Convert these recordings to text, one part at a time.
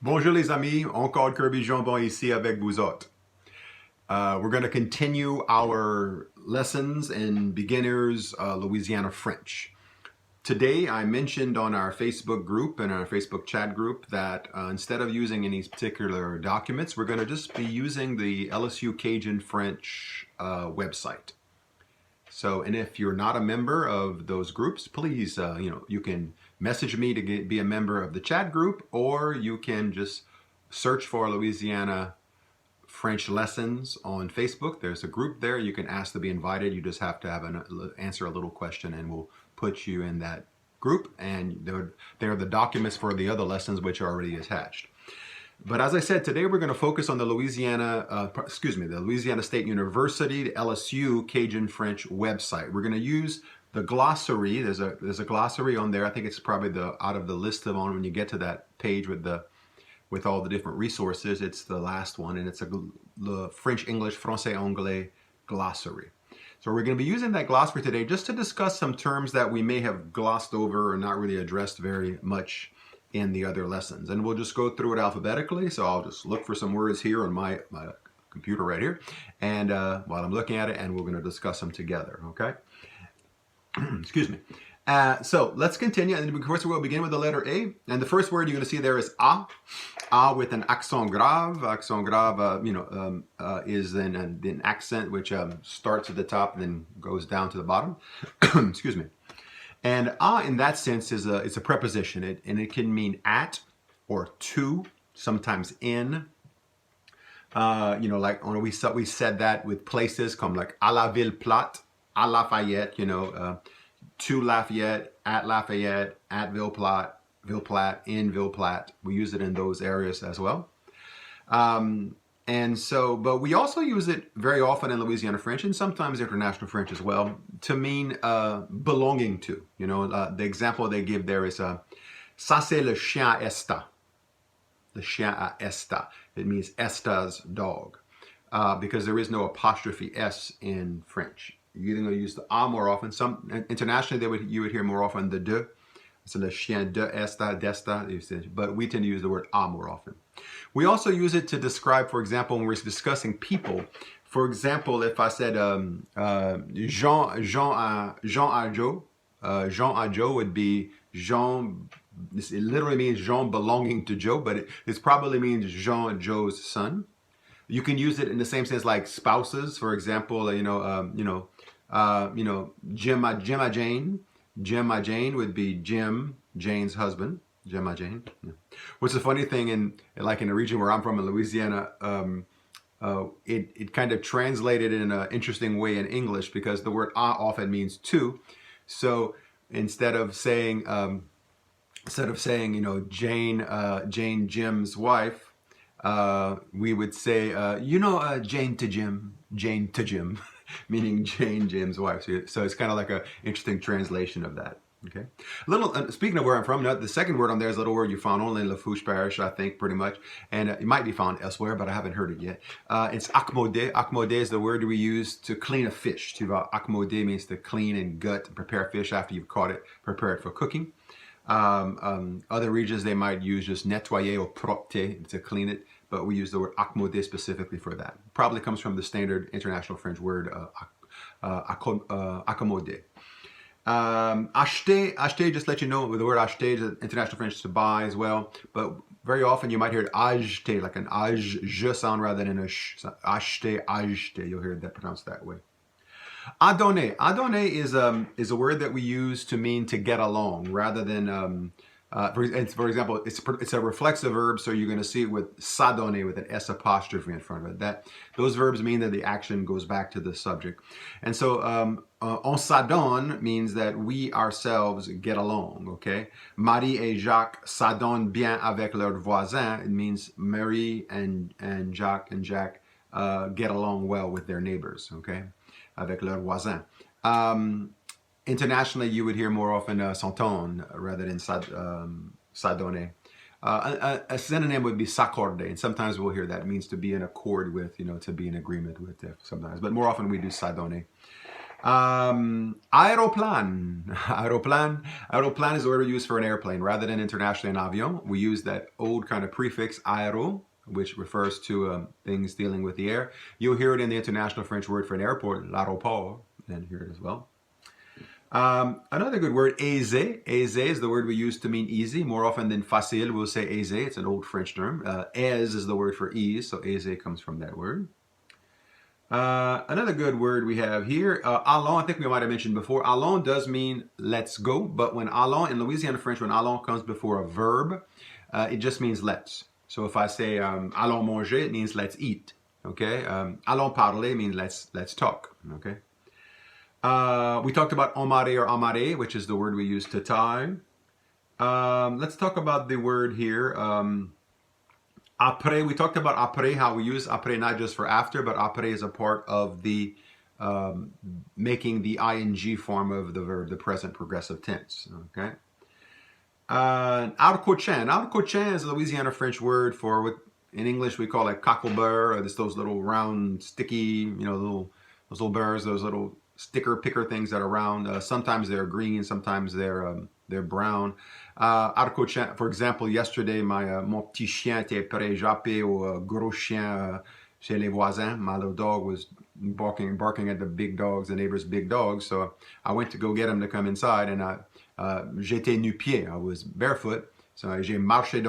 Bonjour les amis, encore Kirby Jambon ici avec vous autres. We're going to continue our lessons in beginners Louisiana French. Today I mentioned on our Facebook group and our Facebook chat group that instead of using any particular documents, we're going to just be using the LSU Cajun French website. So, and if you're not a member of those groups, please, you can message me to be a member of the chat group, or you can just search for Louisiana French Lessons on Facebook. There's a group there. You can ask to be invited. You just have to answer a little question, and we'll put you in that group. And there are the documents for the other lessons which are already attached. But as I said, today we're going to focus on the the Louisiana State University, the LSU Cajun French website. We're going to use the glossary. There's a glossary on there. I think it's probably out of the list of when you get to that page with all the different resources. It's the last one, and it's the French English Français Anglais glossary. So we're going to be using that glossary today just to discuss some terms that we may have glossed over or not really addressed very much in the other lessons. And we'll just go through it alphabetically. So I'll just look for some words here on my computer right here, and while I'm looking at it, and we're going to discuss them together, okay? Excuse me. So let's continue, and of course we'll begin with the letter A, and the first word you're going to see there is A with an accent grave. Accent grave, is an accent which starts at the top and then goes down to the bottom. Excuse me. And in that sense is it's a preposition, and it can mean at or to, sometimes in. Like when we said that with places, come like à la Ville Platte, à Lafayette, to Lafayette, at Ville Platte, in Ville Platte. We use it in those areas as well. And so, but we also use it very often in Louisiana French and sometimes international French as well to mean belonging to. The example they give there is ça c'est le chien à Esta. Le chien à Esta. It means Esta's dog because there is no apostrophe S in French. You're going to use the A more often. Internationally, you would hear more often the de. So le chien de Esta, d'Esta, but we tend to use the word A more often. We also use it to describe, for example, when we're discussing people. For example, if I said Jean à Joe would be Jean. It literally means Jean belonging to Joe, but it probably means Jean, Joe's son. You can use it in the same sense like spouses. For example, Jim Jane. Jim Jane would be Jim, Jane's husband. Jim Jane. Yeah. What's the funny thing in the region where I'm from in Louisiana, it kind of translated in an interesting way in English because the word often means to. So instead of saying Jane Jim's wife, we would say Jane to Jim, meaning Jane Jim's wife. So it's kind of like an interesting translation of that. Okay. Speaking of where I'm from, the second word on there is a little word you found only in Lafourche Parish, I think, pretty much, and it might be found elsewhere, but I haven't heard it yet. It's accommodé. Accommodé is the word we use to clean a fish. Accommodé means to clean and gut and prepare fish after you've caught it, prepare it for cooking. Other regions they might use just nettoyer or propter to clean it, but we use the word accommodé specifically for that. Probably comes from the standard international French word accommodé. Acheter, just let you know, with the word acheter is international French to buy as well, but very often you might hear it acheter, like an je sound rather than a sh. So acheter, you'll hear that pronounced that way. Adonner. Adonner is a word that we use to mean to get along, rather than for example, it's a reflexive verb, so you're going to see it with s'adonner with an S apostrophe in front of it. Those verbs mean that the action goes back to the subject, and so on s'adonne means that we ourselves get along. Okay, Marie et Jacques s'adonnent bien avec leurs voisins. It means Mary and Jacques and Jack get along well with their neighbors. Okay, avec leurs voisins. Internationally, you would hear more often s'entendre rather than s'adonner. A synonym would be s'accorder, and sometimes we'll hear that. It means to be in accord with, to be in agreement with sometimes. But more often we do s'adonner. Aeroplan. Aeroplan is the word we use for an airplane. Rather than internationally an avion, we use that old kind of prefix aero, which refers to things dealing with the air. You'll hear it in the international French word for an airport, l'aéroport, and hear it as well. Another good word, aisé. Aisé is the word we use to mean easy. More often than facile, we'll say aisé. It's an old French term. Aise is the word for ease, so aisé comes from that word. Another good word we have here, allons, I think we might have mentioned before. Allons does mean let's go, but when allons, in Louisiana French, when allons comes before a verb, it just means let's. So if I say allons manger, it means let's eat. Okay, allons parler means let's talk. Okay. We talked about amarrer or amarrer, which is the word we use to tie. Let's talk about the word here. Après, we talked about après, how we use après not just for after, but après is a part of the making the ing form of the verb, the present progressive tense. Okay. Arcochin. Arcochin is a Louisiana French word for what in English we call it cockleburr, or those little round, sticky, those little burrs, those little sticker picker things that are round. Sometimes they're green, sometimes they're brown. Arcochin, for example, yesterday mon petit chien était pré-jappé au gros chien chez les voisins. My little dog was barking at the big dogs, the neighbor's big dogs. So I went to go get him to come inside, and j'étais nu-pied. I was barefoot. So j'ai marché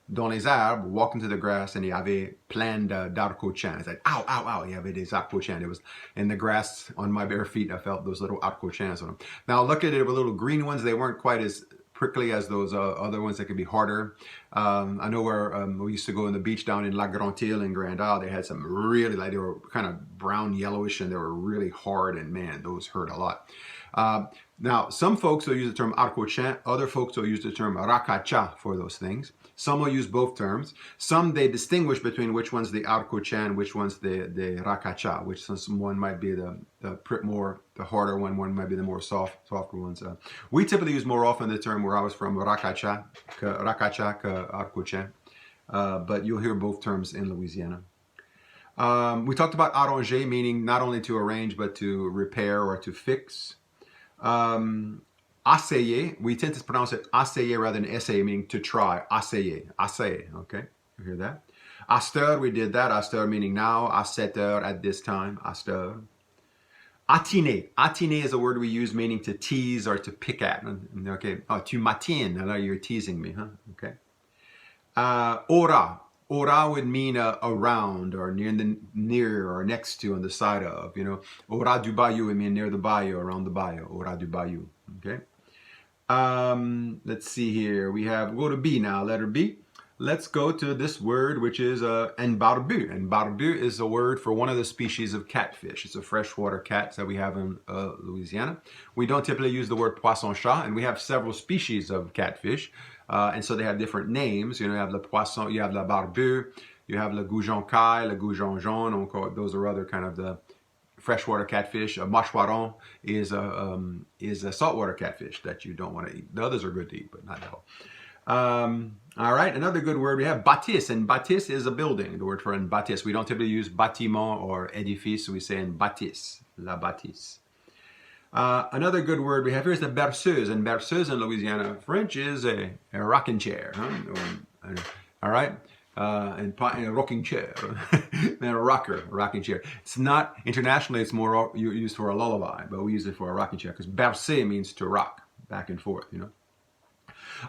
dans les arbres, walking to the grass, and il y avait plein d'arcochins. It's like, ow, ow, ow. Il y avait des arcochins. It was in the grass on my bare feet. I felt those little arcochins on them. Now, look at it with little green ones. They weren't quite as prickly as those other ones that could be harder. I know where we used to go on the beach down in La Grande-Île in Grand Isle. They had some really, they were kind of brown yellowish, and they were really hard, and man, those hurt a lot. Now, some folks will use the term arcochin. Other folks will use the term racacha for those things. Some will use both terms. Some, they distinguish between which one's the arcochin, which one's the racacha, which one might be the harder one might be the more softer ones. We typically use more often the term where I was from, racacha, arcochin, but you'll hear both terms in Louisiana. We talked about arranger, meaning not only to arrange, but to repair or to fix. Essayer, we tend to pronounce it essayer rather than essayer, meaning to try. Essayer, okay? You hear that? À cette heure, we did that. À cette heure meaning now. À cette heure, at this time. À cette heure. Attiner. Attiner is a word we use meaning to tease or to pick at. Okay. Oh, tu m'attines. Alors you're teasing me, huh? Okay. Aura. Aura would mean around or near or next to, on the side of, Aura du bayou would mean near the bayou, around the bayou. Aura du bayou. Okay. Let's see here. We'll go to B now, letter B. Let's go to this word, which is en barbu. En barbu is a word for one of the species of catfish. It's a freshwater cat that we have in Louisiana. We don't typically use the word poisson chat, and we have several species of catfish. And so they have different names. You have le poisson, you have la barbu, you have le goujon caille, le goujon jaune. Those are other kind of the freshwater catfish. A mâchoiron is a saltwater catfish that you don't want to eat. The others are good to eat, but not at all. All right, another good word we have, bâtisse, and bâtisse is a building. The word for une bâtisse. We don't typically use bâtiment or édifice. We say une bâtisse, la bâtisse. Another good word we have here is the berceuse, and berceuse in Louisiana French is a rocking chair. Huh? All right. And a rocking chair, and a rocking chair. It's not, internationally, it's more used for a lullaby, but we use it for a rocking chair because bercer means to rock back and forth,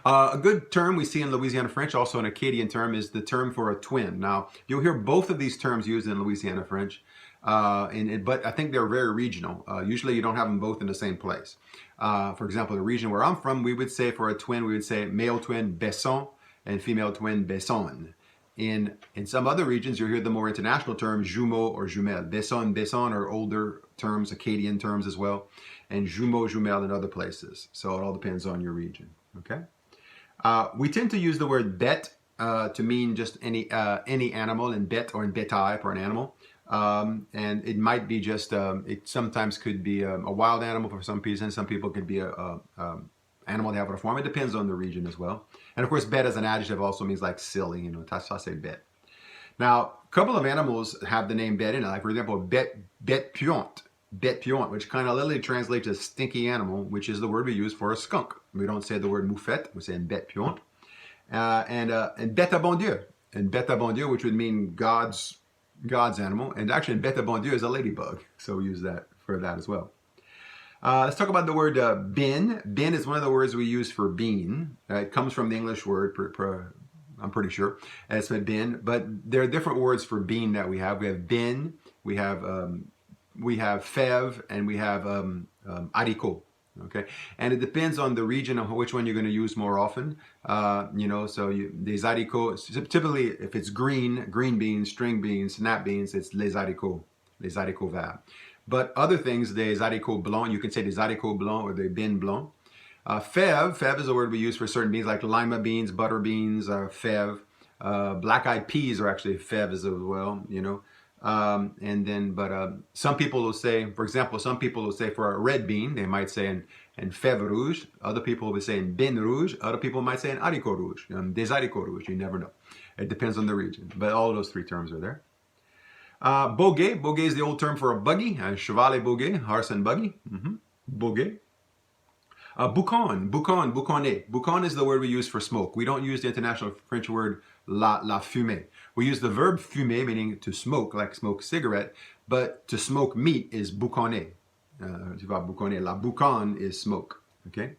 A good term we see in Louisiana French, also an Acadian term, is the term for a twin. Now, you'll hear both of these terms used in Louisiana French, but I think they're very regional. Usually you don't have them both in the same place. For example, the region where I'm from, we would say for a twin, we would say male twin, besson, and female twin, besson. In some other regions, you'll hear the more international term, jumeau or jumelle. Besson, besson are older terms, Acadian terms as well, and jumeau, jumelle in other places. So it all depends on your region, okay? We tend to use the word bête to mean just any animal, and bête or in bétail for an animal. And it might be just, it sometimes could be a wild animal for some people, and some people could be a animal they have a form. It depends on the region as well. And of course, bête as an adjective also means like silly, ça c'est bête. Now, a couple of animals have the name bête in it. Like for example, bête puante bête puante, which kind of literally translates as stinky animal, which is the word we use for a skunk. We don't say the word moufette, we say une bête puante. And bête à bon Dieu, and bête à bon Dieu, which would mean God's animal. And actually, bête à bon Dieu is a ladybug, so we use that for that as well. Let's talk about the word bin. Bin is one of the words we use for bean. It comes from the English word, I'm pretty sure. It's bin, but there are different words for bean that we have. We have bin, we have fève, and we have haricot. Okay, and it depends on the region of which one you're going to use more often. So des haricots. Typically, if it's green beans, string beans, snap beans, it's les haricots verts. But other things, des haricots blancs, you can say des haricots blancs or des bin blancs. Fève is a word we use for certain beans like lima beans, butter beans, fève. Black-eyed peas are actually fèves as well, some people will say, for example, for a red bean, they might say in fève rouge. Other people will say in bin rouge. Other people might say in haricot rouge, des haricots rouge. You never know. It depends on the region. But all of those three terms are there. Boguet. Boguet is the old term for a buggy. Cheval et boguet, horse and buggy. Boguet. Boucan. Boucan is the word we use for smoke. We don't use the international French word la fumée. We use the verb fumer, meaning to smoke, like smoke cigarette, but to smoke meat is boucaner. La boucan is smoke. Okay.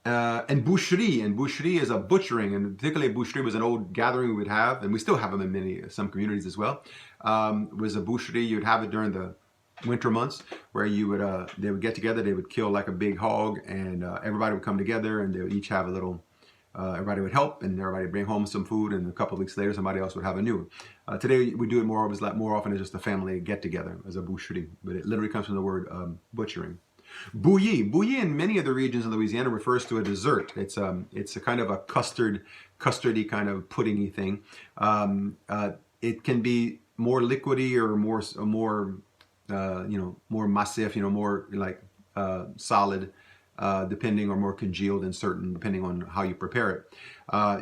And boucherie is a butchering, and particularly boucherie was an old gathering we would have, and we still have them in some communities as well. Was a boucherie. You'd have it during the winter months where they would get together, they would kill like a big hog, and everybody would come together, and they would each have a little. Everybody would help, and everybody would bring home some food, and a couple of weeks later, somebody else would have a new one. Today, we do it more often as just a family get-together, as a boucherie, but it literally comes from the word butchering. Bouillie in many of the regions in Louisiana refers to a dessert. It's a kind of a custardy kind of puddingy thing. It can be more liquidy or more massif, more like solid. Depending, or more congealed depending on how you prepare it.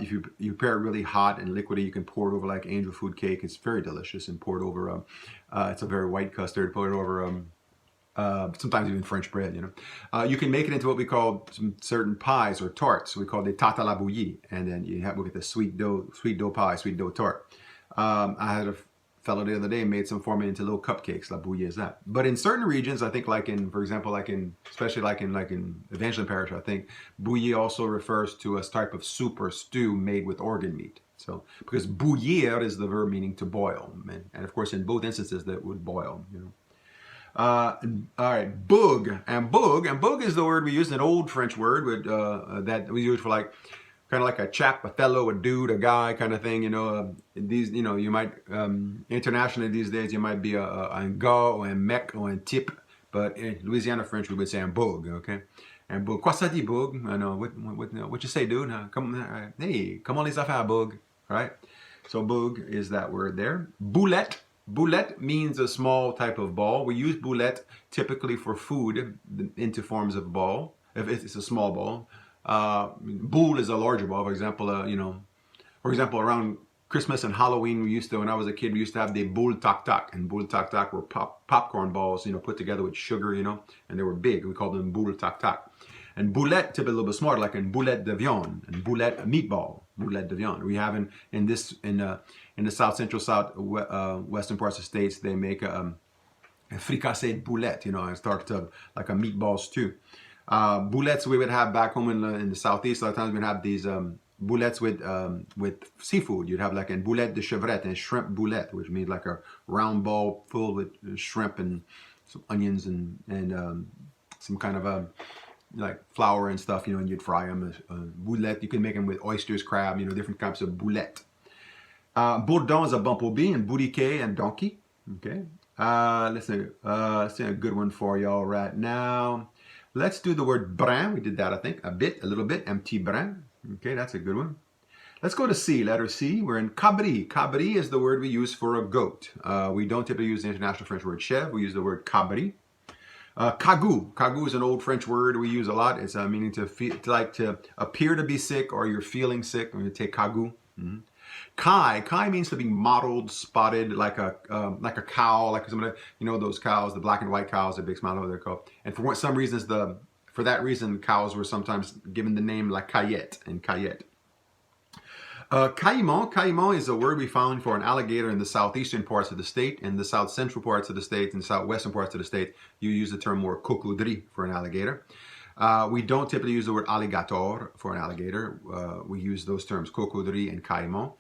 If you prepare it really hot and liquidy, you can pour it over like angel food cake. It's very delicious, and pour it over. It's a very white custard. Pour it over sometimes even French bread. You can make it into what we call some certain pies or tarts. We call it tarte à la bouillie, and then we get the sweet dough pie, sweet dough tart. I had a fellow the other day made some for me into little cupcakes. La bouillie is that. But in certain regions, I think especially in Evangeline Parish, I think bouillie also refers to a type of soup or stew made with organ meat. So because bouillir is the verb meaning to boil, and of course in both instances that would boil. All right, boug is the word we use, an old French word that we use for like. Kind of like a chap, a fellow, a dude, a guy kind of thing, you might, internationally these days, you might be un gars or un mec or un type, but in Louisiana French, we would say un boug, okay? Un boug. Quoi ça dit, boug? I know, what you say, dude? Hey, come on les affaires, boug, right? So boug is that word there. Boulette. Boulette means a small type of ball. We use boulette typically for food into forms of ball, if it's a small ball. Boule is a larger ball. For example, around Christmas and Halloween, when I was a kid, we used to have the boule tac tac, and boule tac tac were popcorn balls, put together with sugar, and they were big. We called them boule tac tac. And boulette, typically a little bit smarter, like in boulette de viande, and boulette a meatball, boulette de viande. We have in the south central western parts of the states, they make a fricassee de boulette, and start to like a meatball stew. Boulettes we would have back home in the southeast. A lot of times we'd have these boulettes with seafood. You'd have like a boulette de chevrette and shrimp boulette, which means like a round ball full with shrimp and some onions and some kind of like flour and stuff, and you'd fry them. Boulette, you can make them with oysters, crab, different types of boulette. Bourdon is a bumblebee, and bourriquet and donkey. Okay, let's see a good one for y'all right now. Let's do the word brin. We did that, I think, a little bit. Un petit brin. Okay, that's a good one. Let's go to C, letter C. We're in cabri. Cabri is the word we use for a goat. We don't typically use the international French word chèvre. We use the word cabri. Cagou. Cagou is an old French word we use a lot. It's meaning to appear to be sick, or you're feeling sick. When you take cagou. Kai means to be mottled, spotted, like a cow, like some of the, you know, those cows, the black and white cows, the big smile over their coat. And for some reasons, for that reason, cows were sometimes given the name La Cayette and Cayette. Caïman is a word we found for an alligator in the southeastern parts of the state. In the south central parts of the state and southwestern parts of the state, you use the term more cocodrie for an alligator. We don't typically use the word alligator for an alligator. We use those terms cocodrie and caïman.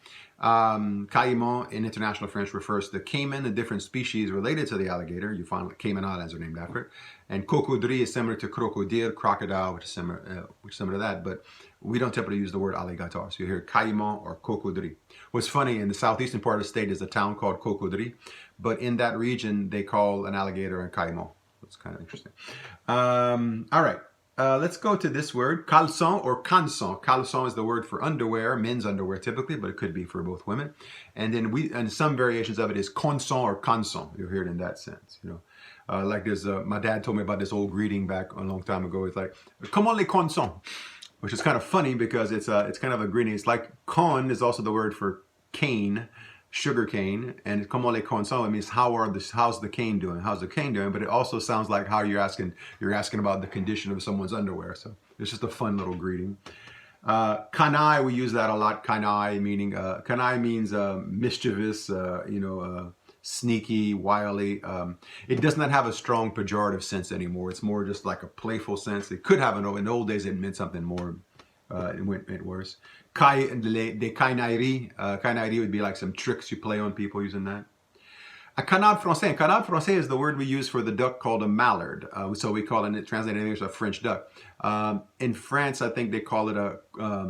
Caïman in international French refers to caiman, a different species related to the alligator. You find Cayman Islands are named after it. And cocodrie is similar to crocodile, crocodile, which is similar to that. But we don't typically use the word alligator. So you hear caïman or cocodrie. What's funny, in the southeastern part of the state is a town called Cocodrie. But in that region, they call an alligator a caïman. It's kind of interesting. All right. Let's go to this word, caleçon or canson. Caleçon is the word for underwear, men's underwear typically, but it could be for both women. And then some variations of it is conson or canson. You'll hear it in that sense, you know. Like there's, my dad told me about this old greeting back a long time ago. It's like, comment les consons? Which is kind of funny because it's kind of a greeting. It's like con is also the word for cane, sugar cane, and comment les consons, it means how's the cane doing? How's the cane doing? But it also sounds like how you're asking about the condition of someone's underwear. So it's just a fun little greeting. Canaille, we use that a lot. Canaille means mischievous, sneaky, wily. It does not have a strong pejorative sense anymore. It's more just like a playful sense. It could have in the old days it meant something more. It went worse. Des canailleries. Canaillerie would be like some tricks you play on people using that. A canard français. Canard français is the word we use for the duck called a mallard. So we call it, translated in English, a French duck. In France, I think they call it I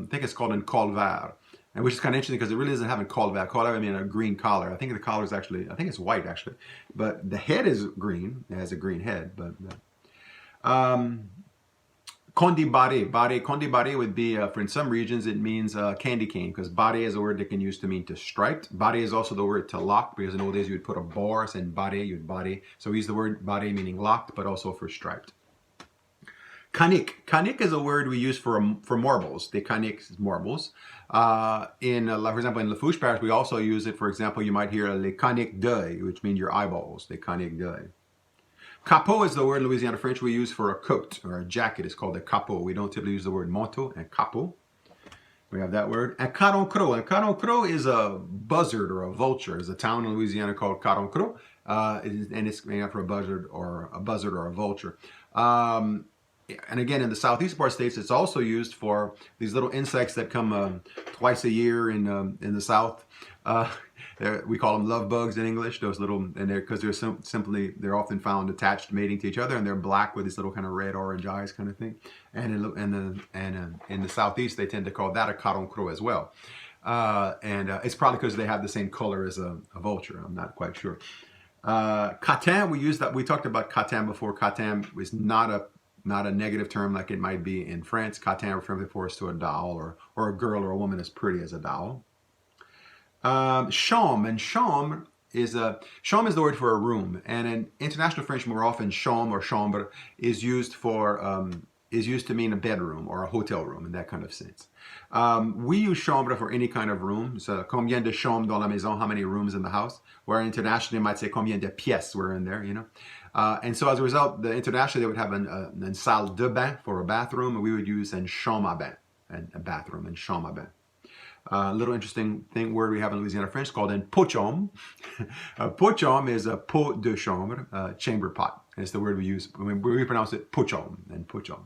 think it's called un colvard. And which is kind of interesting because it really doesn't have a colvard. Colvard, I mean a green collar. I think the collar is actually, I think it's white actually. But the head is green. It has a green head. But Condi barré would be, for in some regions, it means candy cane, because barré is a word that can use to mean to striped. Barré is also the word to lock, because in old days you would put a bar, and barré, you'd barré. So we use the word barré meaning locked, but also for striped. Canique. Canique is a word we use for marbles. Des caniques is marbles. For example, in Lafourche Parish, we also use it. For example, you might hear les caniques d'œil, which mean your eyeballs. Les caniques d'œil. Capot is the word in Louisiana French we use for a coat or a jacket. It's called a capot. We don't typically use the word manteau and capot. We have that word. And Caron Crow. And Caron Crow is a buzzard or a vulture. There's a town in Louisiana called Caron Crow. And it's named after a buzzard or a vulture. And again, in the southeast part of states, it's also used for these little insects that come twice a year in the south. We call them love bugs in English. Those little, and because they're often found attached, mating to each other, and they're black with these little kind of red orange eyes, kind of thing. And in the southeast, they tend to call that a caron crow as well. It's probably because they have the same color as a vulture. I'm not quite sure. Catin, we use that. We talked about catin before. Catin is not a negative term like it might be in France. Catin refers to a doll or a girl or a woman as pretty as a doll. Chambre is the word for a room, and in international French, more often chambre is used to mean a bedroom or a hotel room in that kind of sense. We use chambre for any kind of room. So combien de chambres dans la maison? How many rooms in the house? Where internationally, you might say combien de pièces were in there. And so as a result, internationally they would have an salle de bain for a bathroom, and we would use an chambre à bain, a bathroom, and chambre à bain. Little interesting word we have in Louisiana French called un pot-chambre. Pot-chambre is a pot de chambre, chamber pot. It's the word we use. We pronounce it pot-chambre and pot-chambre.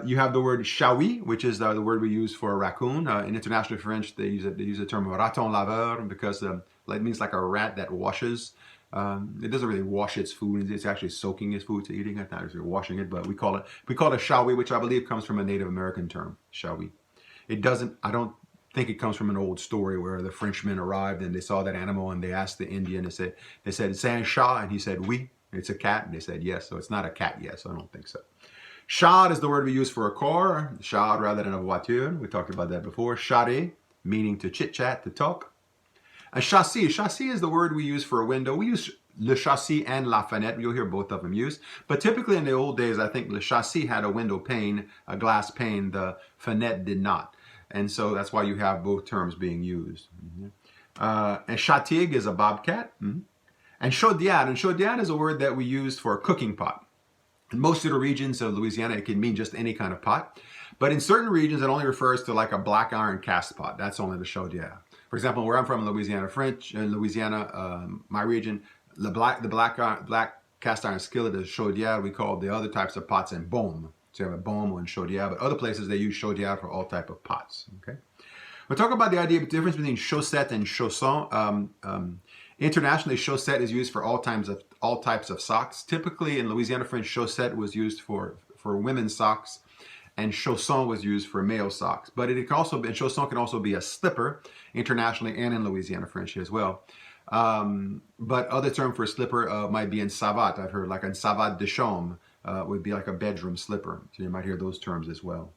You have the word chaoui, which is the word we use for a raccoon. In international French, they use the term raton laveur because it means like a rat that washes. It doesn't really wash its food. It's actually soaking its food to eating it. Not actually washing it, but we call it chaoui, which I believe comes from a Native American term, chaoui. I don't think it comes from an old story where the Frenchmen arrived and they saw that animal and they asked the Indian, they said, c'est un chat? And he said, oui, it's a cat. And they said, yes. So it's not a cat yet, so I don't think so. Char is the word we use for a car. Char rather than a voiture. We talked about that before. Charrer, meaning to chit-chat, to talk. A châssis. Châssis is the word we use for a window. We use le châssis and la fenêtre. You'll hear both of them used. But typically in the old days, I think le châssis had a window pane, a glass pane. The fenêtre did not. And so that's why you have both terms being used. And chatig is a bobcat. And chaudière is a word that we use for a cooking pot. In most of the regions of Louisiana, it can mean just any kind of pot. But in certain regions, it only refers to like a black iron cast pot. That's only the chaudière. For example, where I'm from, Louisiana French, in Louisiana, my region, the black cast iron skillet is chaudière. We call the other types of pots and baume. So you have a baume and chaudière, but other places they use chaudière for all type of pots. Okay. We'll talk about the idea of the difference between chaussette and chausson. Internationally, chaussette is used for all types of socks. Typically, in Louisiana French, chaussette was used for women's socks, and chausson was used for male socks. But it can also be, and chausson can also be a slipper internationally and in Louisiana French as well. But other term for a slipper might be in savate. I've heard like in savate de chambre would be like a bedroom slipper. So you might hear those terms as well.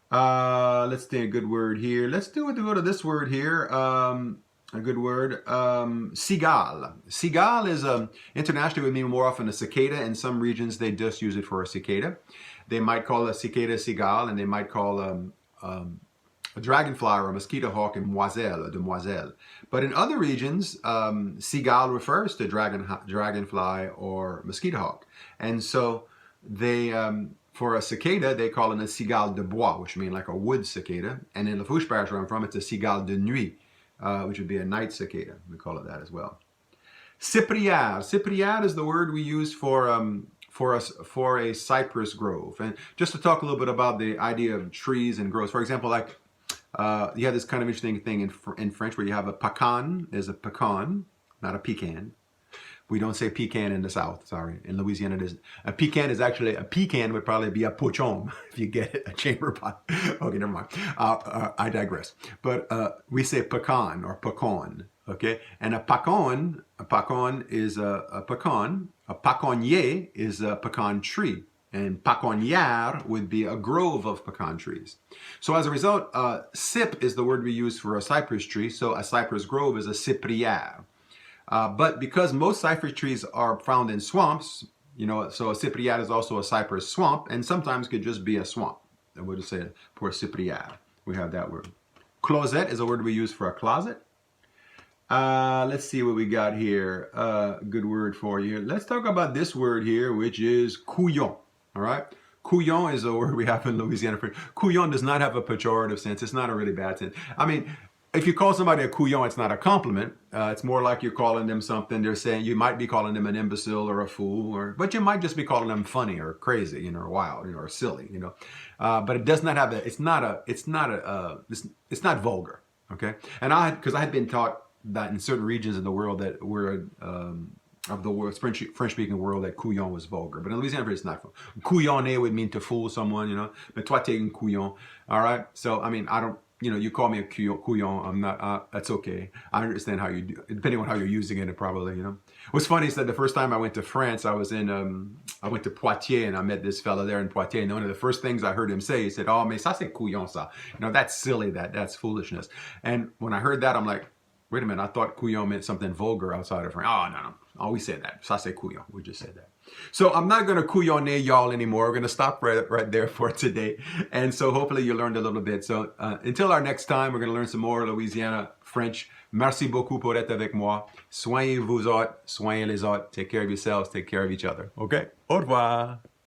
Let's think a good word here. Let's go to this word here. A good word, cigale. Cigale is internationally would mean more often a cicada. In some regions, they just use it for a cicada. They might call a cicada cigale, and they might call a dragonfly or a mosquito hawk and moiselle or demoiselle. But in other regions, cigale refers to dragonfly or mosquito hawk, and so they for a cicada they call it a cigale de bois, which means like a wood cicada. And in Lafourche Parish, where I'm from, it's a cigale de nuit. Which would be a night cicada. We call it that as well. Cypriard. Cypriard is the word we use for a cypress grove. And just to talk a little bit about the idea of trees and groves. For example, like you have this kind of interesting thing in French where you have a pecan. There's a pecan, not a pecan. We don't say pecan in the South, sorry. In Louisiana, a pecan is actually, a pecan would probably be a pochon, if you get it, a chamber pot. Okay, never mind. I digress. But we say pecan or pecan, okay? And a pecan is a pecan. A pecannier is a pecan tree. And pecannière would be a grove of pecan trees. So as a result, cyp is the word we use for a cypress tree. So a cypress grove is a cyprière. But because most cypress trees are found in swamps, you know, so a cypriard is also a cypress swamp, and sometimes could just be a swamp. And we'll just say for cypriard, we have that word. Closet is a word we use for a closet. Let's see what we got here. Good word for you. Let's talk about this word here, which is couillon. All right. Couillon is a word we have in Louisiana French. Couillon does not have a pejorative sense. It's not a really bad sense. I mean, if you call somebody a couillon, it's not a compliment. It's more like you're calling them something. They're saying you might be calling them an imbecile or a fool, but you might just be calling them funny or crazy, you know, or wild, you know, or silly, you know. But it does not have it's not vulgar, okay. And because I had been taught that in certain regions of the world that were of the world, French-speaking world, that couillon was vulgar. But in Louisiana, it's not. Couillonner would mean to fool someone, you know. But toi, t'es un couillon. All right. So I mean, I don't. You know, you call me a couillon, I'm not, that's okay. I understand how you do, depending on how you're using it, probably, you know. What's funny is that the first time I went to France, I went to Poitiers, and I met this fella there in Poitiers, and one of the first things I heard him say, he said, oh, mais ça c'est couillon, ça. You know, that's silly, that's foolishness. And when I heard that, I'm like, wait a minute, I thought couillon meant something vulgar outside of France. Oh, no. Oh, we said that. Ça c'est couillon. We just said that. So I'm not going to couillonner y'all anymore. We're going to stop right there for today. And so hopefully you learned a little bit. So until our next time, we're going to learn some more Louisiana French. Merci beaucoup pour être avec moi. Soignez vous autres, soignez les autres. Take care of yourselves, take care of each other. Okay? Au revoir.